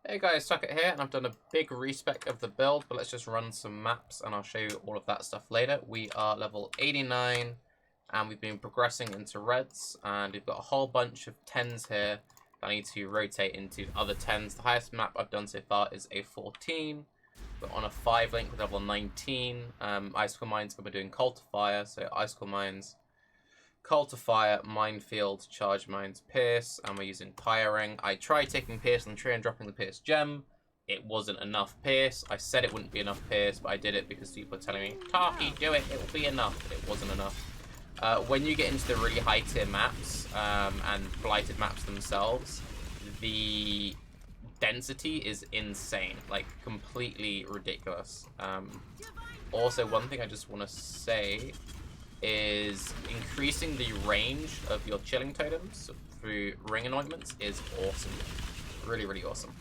Hey guys, Tarke here, and I've done a big respec of the build, but let's just run some maps and I'll show you all of that stuff later. We are level 89, and we've been progressing into reds, and we've got a whole bunch of 10s here that I need to rotate into other 10s. The highest map I've done so far is a 14. We're on a 5 link with level 19. Icicle Mines, we're doing Call to Fire, so Icicle Mines, Call to Fire, Minefield, Charge Mines, Pierce, and we're using Pyring. I tried taking Pierce on the tree and dropping the Pierce gem. It wasn't enough Pierce. I said it wouldn't be enough Pierce, but I did it because people were telling me, Tarke, do it, it will be enough. It wasn't enough. When you get into the really high tier maps, and Blighted maps themselves, the density is insane, like completely ridiculous. Also, one thing I just want to say is increasing the range of your chilling totems through ring anointments is awesome. Really, really awesome.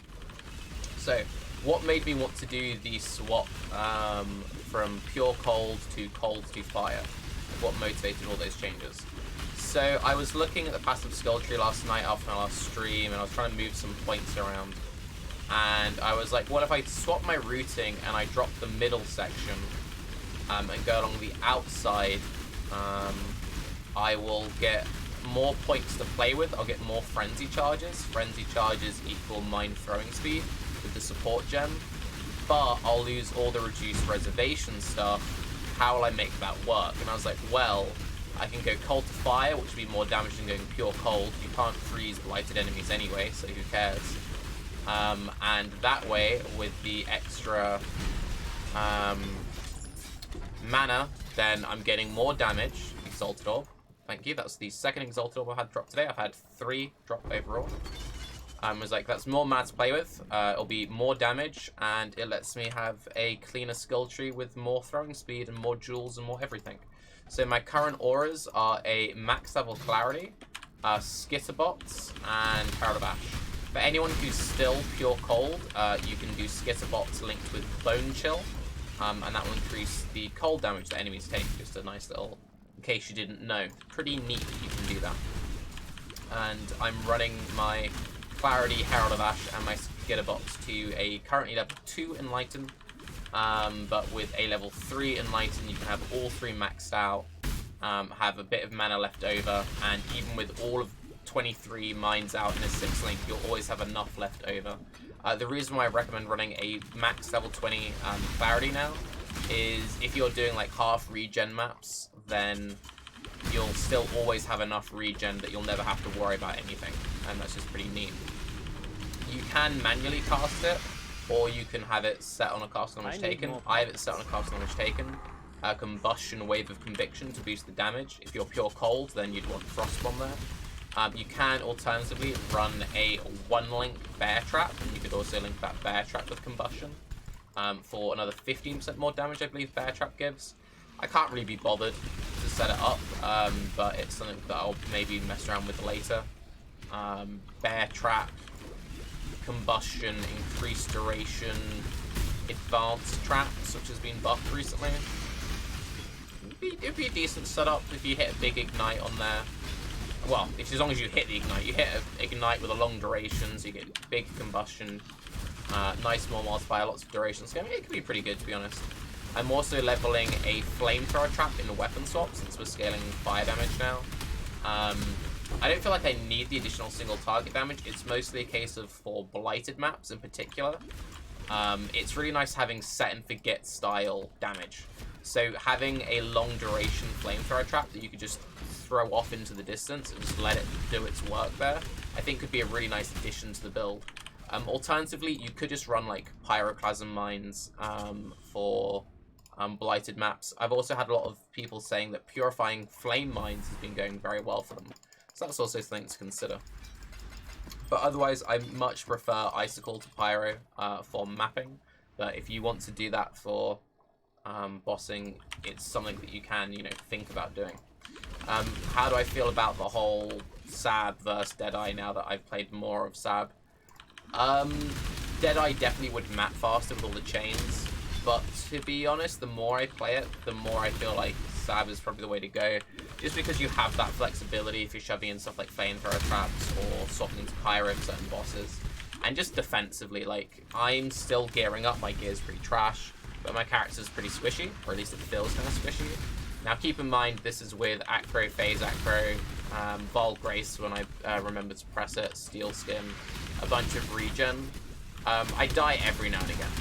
So, what made me want to do the swap from pure cold to fire? What motivated all those changes? So, I was looking at the passive skill tree last night after my last stream, and I was trying to move some points around. And I was like, what if I swap my routing and I drop the middle section and go along the outside? I will get more points to play with. I'll get more frenzy charges. Frenzy charges equal mine throwing speed with the support gem, but I'll lose all the reduced reservation stuff. How will I make that work? And I was like, well, I can go cold to fire, which would be more damage than going pure cold. You can't freeze blighted enemies anyway, so who cares? And that way, with the extra mana, then I'm getting more damage. Exalted Orb. Thank you. That's the second Exalted Orb I've had drop today. I've had 3 drop overall. I was like, that's more mana to play with. It'll be more damage, and it lets me have a cleaner skill tree with more throwing speed and more jewels and more everything. So my current auras are a max level Clarity, Skitterbots, and Herald of Ash. For anyone who's still pure cold, you can do Skitterbots linked with Bone Chill. And that will increase the cold damage that enemies take. Just a nice little, in case you didn't know. Pretty neat that you can do that. And I'm running my Clarity, Herald of Ash, and my Skitterbots to a currently level 2 Enlighten. But with a level 3 Enlighten, you can have all 3 maxed out, have a bit of mana left over, and even with all of 23 mines out in a 6 link, you'll always have enough left over. The reason why I recommend running a max level 20 Clarity now is if you're doing like half regen maps, then you'll still always have enough regen that you'll never have to worry about anything, and that's just pretty neat. You can manually cast it, or you can have it set on a cast damage taken. I have it set on a cast damage taken. Combustion, Wave of Conviction to boost the damage. If you're pure cold, then you'd want Frostbomb there. You can alternatively run a 1-link Bear Trap, and you could also link that Bear Trap with Combustion for another 15% more damage, I believe Bear Trap gives. I can't really be bothered to set it up, but it's something that I'll maybe mess around with later. Bear Trap, Combustion, Increased Duration, Advanced Traps, which has been buffed recently. It'd be a decent setup if you hit a big Ignite on there. Well, as long as you hit the Ignite. You hit an Ignite with a long duration, so you get big combustion, nice small multiplier, lots of duration. So it could be pretty good, to be honest. I'm also leveling a Flamethrower Trap in the weapon swap, since we're scaling fire damage now. I don't feel like I need the additional single target damage. It's mostly a case of for Blighted maps in particular. It's really nice having set and forget style damage. So having a long duration Flamethrower Trap that you could just throw off into the distance and just let it do its work there, I think could be a really nice addition to the build. Alternatively, you could just run like Pyroclasm Mines for Blighted maps. I've also had a lot of people saying that Purifying Flame Mines has been going very well for them. So that's also something to consider. But otherwise, I much prefer Icicle to Pyro for mapping. But if you want to do that for bossing, it's something that you can, think about doing. How do I feel about the whole Sab versus Deadeye now that I've played more of Sab? Deadeye definitely would map faster with all the chains, but to be honest, the more I play it, the more I feel like Sab is probably the way to go. Just because you have that flexibility if you're shoving in stuff like Flamethrower Traps or swapping into Pyro for certain bosses. And just defensively, like, I'm still gearing up. My gear's pretty trash, but my character's pretty squishy, or at least it feels kind of squishy. Now, keep in mind, this is with Acro, Phase Acro, Vol Grace when I remember to press it, Steel Skin, a bunch of regen. I die every now and again.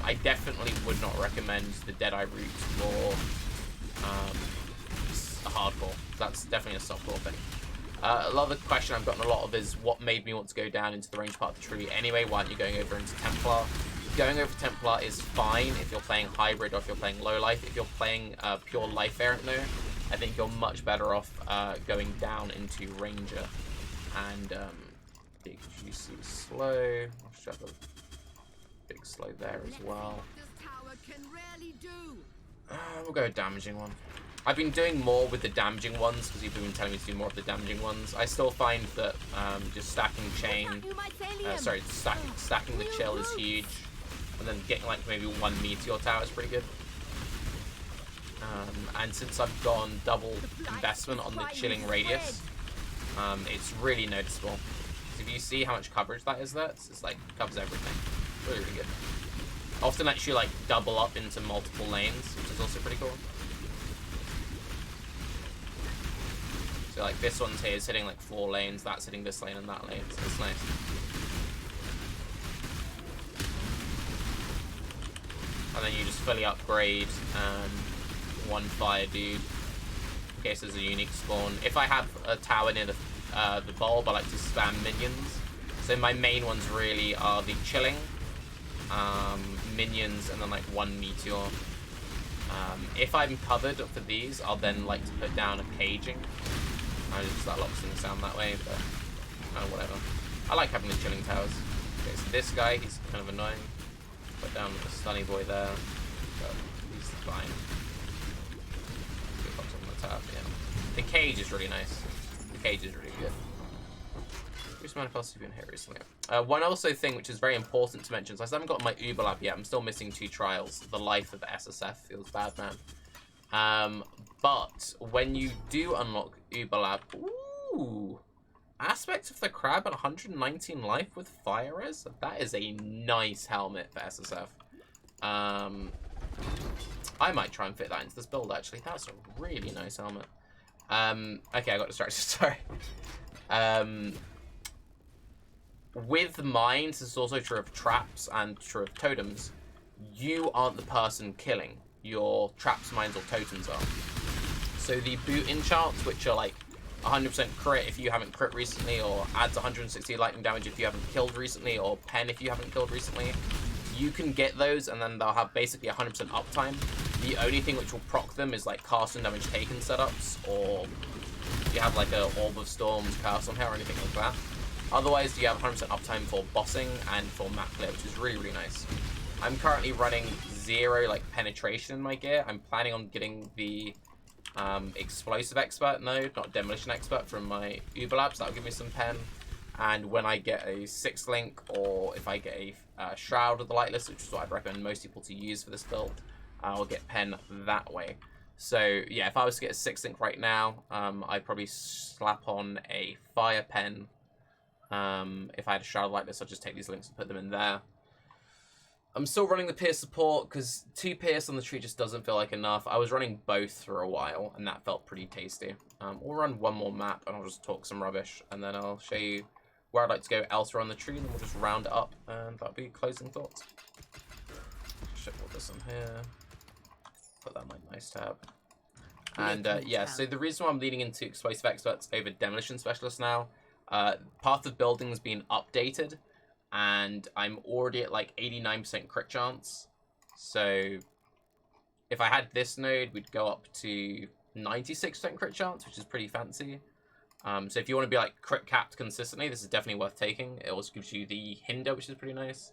I definitely would not recommend the Deadeye route for a hardcore. That's definitely a softcore thing. A lot of the question I've gotten a lot of is what made me want to go down into the range part of the tree anyway. Why aren't you going over into Templar? Going over Templar is fine if you're playing hybrid or if you're playing low life. If you're playing pure life variant though, I think you're much better off going down into Ranger and big juicy slow. I'll shove a big slow there as well. We'll go damaging one. I've been doing more with the damaging ones because you've been telling me to do more of the damaging ones. I still find that just stacking chain, stacking the chill is huge, and then getting like maybe one meteor tower is pretty good. And since I've gone double investment on the chilling radius, it's really noticeable. So if you see how much coverage that is, it's like covers everything. Really, really good. Often actually like double up into multiple lanes, which is also pretty cool. So like this one's here is hitting like 4 lanes, that's hitting this lane and that lane, so it's nice. And then you just fully upgrade one fire dude in case there's a unique spawn. If I have a tower near the bulb, I like to spam minions. So my main ones really are the chilling, minions, and then like 1 meteor. If I'm covered for these, I'll then like to put down a caging. I just that locks things down that way, but whatever. I like having the chilling towers. Okay, so this guy, he's kind of annoying. Put down a stunny boy there, but he's fine. On the top, yeah. The cage is really nice. The cage is really good. Which manifest have you been here recently? One also thing which is very important to mention, so I still haven't got my Uber lab yet. I'm still missing 2 trials. The life of the SSF feels bad, man. But when you do unlock Uber lab, ooh, aspects of the crab at 119 life with fire res. That is a nice helmet for SSF. I might try and fit that into this build actually. That's a really nice helmet. Okay, I got distracted. Sorry. With mines, this is also true of traps and true of totems. You aren't the person killing. Your traps, mines, or totems are. So the boot enchants, which are like 100% crit if you haven't crit recently, or adds 160 lightning damage if you haven't killed recently, or pen if you haven't killed recently, you can get those and then they'll have basically 100% uptime. The only thing which will proc them is like cast and damage taken setups, or you have like a Orb of Storms, Curse on here, or anything like that. Otherwise, you have 100% uptime for bossing and for map clear, which is really, really nice. I'm currently running 0 like penetration in my gear. I'm planning on getting the explosive expert node, not demolition expert, from my Uber labs. That'll give me some pen. And when I get a 6th link, or if I get a shroud of the lightless, which is what I'd recommend most people to use for this build, I'll get pen that way. So yeah, if I was to get a 6th link right now, I'd probably slap on a fire pen. If I had a shroud like this, I'd just take these links and put them in there. I'm still running the Pierce support because 2 Pierce on the tree just doesn't feel like enough. I was running both for a while and that felt pretty tasty. We'll run one more map and I'll just talk some rubbish and then I'll show you where I'd like to go elsewhere on the tree and we'll just round it up and that'll be closing thoughts. Ship all this on here. Put that in my nice tab. And yeah, so the reason why I'm leaning into explosive experts over demolition specialists now, path of building has been updated and I'm already at like 89% crit chance. So if I had this node, we'd go up to 96% crit chance, which is pretty fancy. So if you want to be like crit capped consistently, this is definitely worth taking. It also gives you the hinder, which is pretty nice.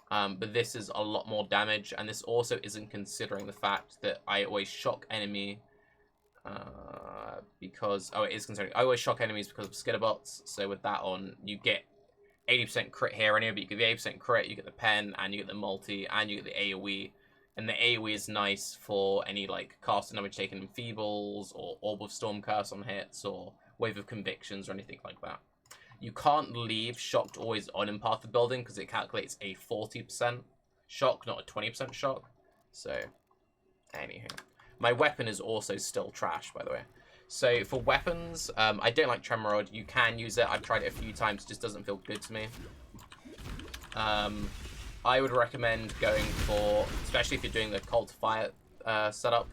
But this is a lot more damage, and this also isn't considering the fact that I always shock enemy because... Oh, it is considering... I always shock enemies because of skitterbots, so with that on, you get 80% crit here anyway, but you get the 80% crit, you get the pen, and you get the multi, and you get the AoE. And the AoE is nice for any, like, cast and damage taken in Feebles, or Orb of Storm Curse on hits, or Wave of Convictions, or anything like that. You can't leave shocked always on in path of building because it calculates a 40% shock, not a 20% shock. So, anywho. My weapon is also still trash, by the way. So, for weapons, I don't like Tremor Rod. You can use it. I've tried it a few times. It just doesn't feel good to me. I would recommend going for, especially if you're doing the Cult of Fire setup,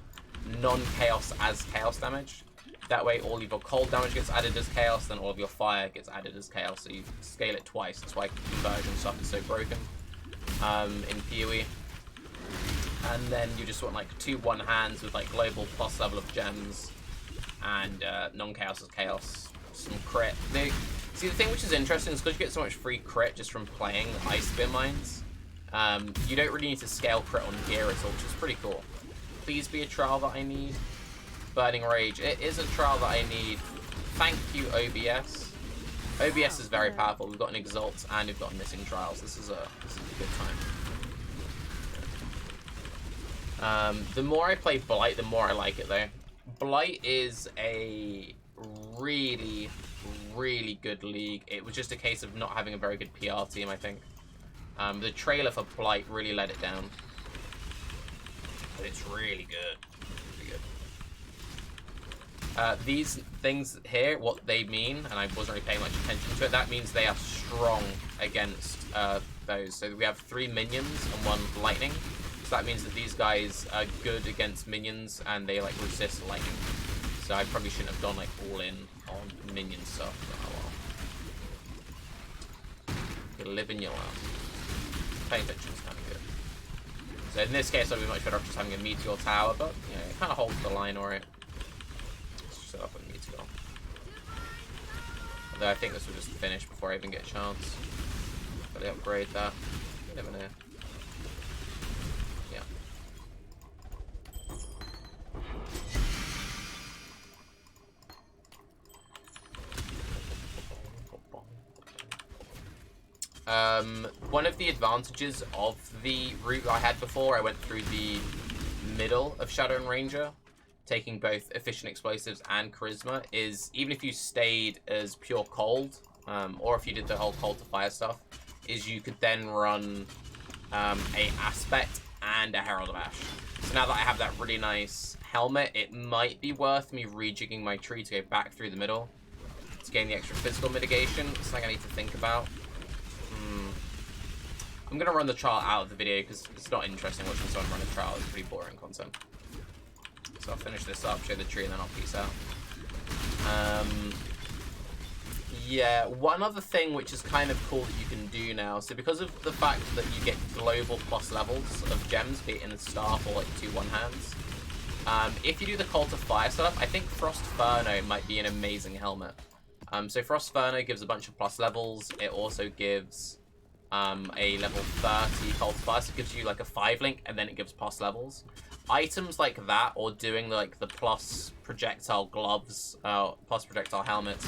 non-chaos as chaos damage. That way all of your cold damage gets added as chaos, then all of your fire gets added as chaos, so you scale it twice. That's why conversion stuff is so broken in PoE. And then you just want like 2 one-hands with like global plus level of gems and non-chaos as chaos. Some crit. See, the thing which is interesting is because you get so much free crit just from playing Ice Spear Mines, you don't really need to scale crit on gear at all, which is pretty cool. Please be a trial that I need. Burning Rage. It is a trial that I need. Thank you, OBS. OBS is very powerful. We've got an Exalt and we've got missing trials. This is a good time. The more I play Blight, the more I like it, though. Blight is a really, really good league. It was just a case of not having a very good PR team, I think. The trailer for Blight really let it down. But it's really good. These things here, what they mean, and I wasn't really paying much attention to it, that means they are strong against those. So we have 3 minions and 1 lightning. So that means that these guys are good against minions and they like resist lightning. So I probably shouldn't have gone like all in on minion stuff. But oh well. You're living your life. Paying attention is kind of good. So in this case, I'd be much better off just having a meteor tower, but you know, it kind of holds the line, alright. Set up a meteor. Although I think this will just finish before I even get a chance. But they upgrade that. You never know. Yeah. One of the advantages of the route I had before, I went through the middle of Shadow and Ranger, taking both efficient explosives and charisma, is even if you stayed as pure cold, or if you did the whole cold to fire stuff, is you could then run a aspect and a Herald of Ash. So now that I have that really nice helmet, it might be worth me rejigging my tree to go back through the middle to gain the extra physical mitigation. It's something I need to think about. I'm gonna run the trial out of the video because it's not interesting watching someone run a trial. It's pretty boring content. So I'll finish this up, show the tree, and then I'll peace out. Yeah, one other thing which is kind of cool that you can do now, so because of the fact that you get global plus levels of gems, be it in a staff or like 2 one-hands, if you do the Cult of Fire setup, I think Frost Furno might be an amazing helmet. So Frost Furno gives a bunch of plus levels. It also gives a level 30 Cult of Fire, so it gives you like a 5-link, and then it gives plus levels. Items like that, or doing like the plus projectile gloves, plus projectile helmets,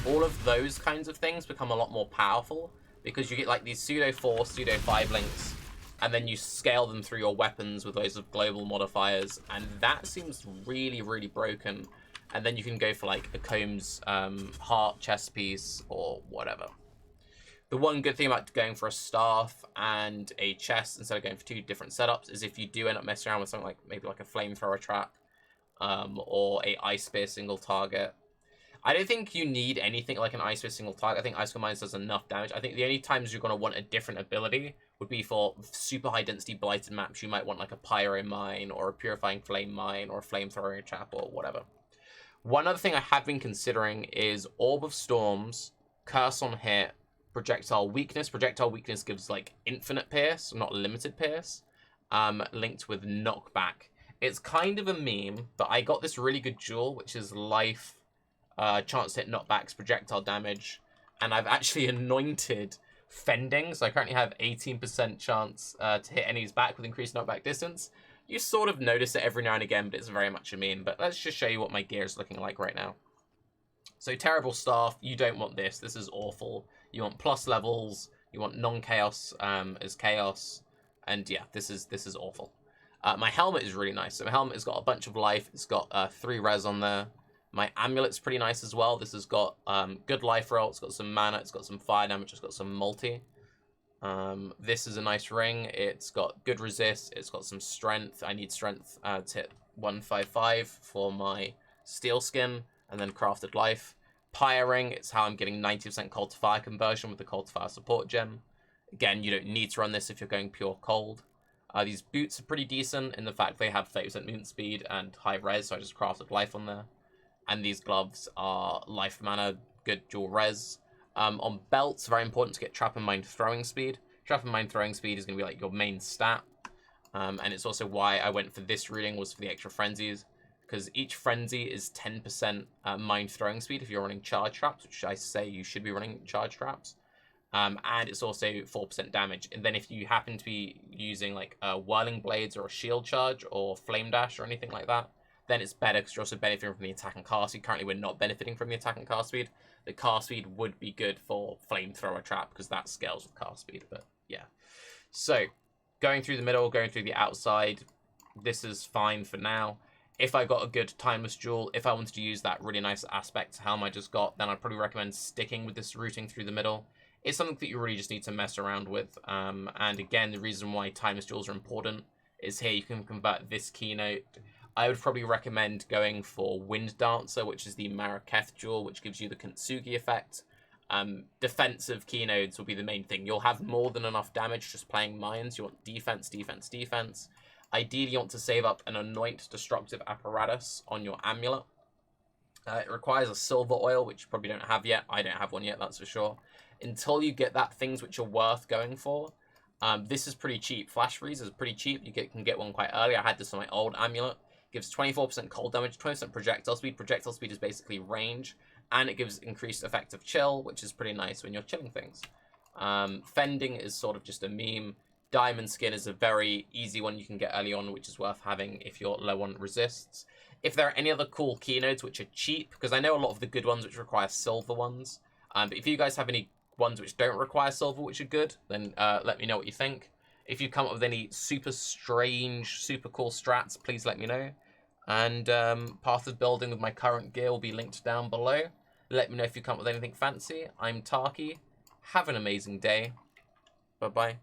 all of those kinds of things become a lot more powerful because you get like these pseudo 4, pseudo 5 links, and then you scale them through your weapons with loads of global modifiers, and that seems really, really broken. And then you can go for like a Combs heart chest piece or whatever. The one good thing about going for a staff and a chest instead of going for 2 different setups is if you do end up messing around with something like maybe like a flamethrower trap or a ice spear single target. I don't think you need anything like an ice spear single target. I think Icicle Mines does enough damage. I think the only times you're going to want a different ability would be for super high density blighted maps. You might want like a pyro mine or a purifying flame mine or a flamethrower trap or whatever. One other thing I have been considering is Orb of Storms, Curse on Hit, Projectile Weakness. Projectile Weakness gives like infinite pierce, not limited pierce, linked with knockback. It's kind of a meme, but I got this really good jewel, which is life, chance to hit knockbacks, projectile damage, and I've actually anointed fending, so I currently have 18% chance to hit enemies back with increased knockback distance. You sort of notice it every now and again, but it's very much a meme. But let's just show you what my gear is looking like right now. So Terrible Staff, you don't want this. This is awful. You want plus levels. You want non-chaos as chaos. And yeah, this is awful. My helmet is really nice. So my helmet has got a bunch of life. It's got 3 res on there. My amulet's pretty nice as well. This has got good life roll, it's got some mana, it's got some fire damage, it's got some multi. This is a nice ring. It's got good resist, it's got some strength. I need strength to hit 155 for my steel skin, and then crafted life. Pyre ring, it's how I'm getting 90% cold to fire conversion with the cold to fire support gem. Again, you don't need to run this if you're going pure cold. These boots are pretty decent in the fact they have 30% movement speed and high res, so I just crafted life on there. And these gloves are life mana, good dual res. On belts, very important to get Trap and Mine throwing speed. Trap and Mine throwing speed is going to be like your main stat. And it's also why I went for this reading, was for the extra frenzies. Because each frenzy is 10% Mine throwing speed if you're running charge traps, which I say you should be running charge traps. And it's also 4% damage. And then if you happen to be using like Whirling Blades or a Shield Charge or Flame Dash or anything like that, then it's better because you're also benefiting from the attack and cast speed. Currently, we're not benefiting from the attack and cast speed. The cast speed would be good for Flamethrower Trap because that scales with cast speed. But yeah. So, going through the middle, going through the outside, this is fine for now. If I got a good Timeless Jewel, if I wanted to use that really nice aspect helm I just got, then I'd probably recommend sticking with this routing through the middle. It's something that you really just need to mess around with. And again, the reason why Timeless Jewels are important is here you can convert this keynote. I would probably recommend going for Wind Dancer, which is the Maraketh Jewel, which gives you the Kintsugi effect. Defensive keynotes will be the main thing. You'll have more than enough damage just playing mines. You want defense, defense, defense. Ideally, you want to save up an Anoint Destructive Apparatus on your amulet. It requires a silver oil, which you probably don't have yet. I don't have one yet, that's for sure. Until you get that, things which are worth going for. This is pretty cheap. Flash Freeze is pretty cheap. You can get one quite early. I had this on my old amulet. Gives 24% cold damage, 20% projectile speed. Projectile speed is basically range. And it gives increased effective chill, which is pretty nice when you're chilling things. Fending is sort of just a meme. Diamond Skin is a very easy one you can get early on, which is worth having if you're low on resists. If there are any other cool keynotes which are cheap, because I know a lot of the good ones which require silver ones. But if you guys have any ones which don't require silver, which are good, then let me know what you think. If you come up with any super strange, super cool strats, please let me know. And path of building with my current gear will be linked down below. Let me know if you come up with anything fancy. I'm Tarke. Have an amazing day. Bye-bye.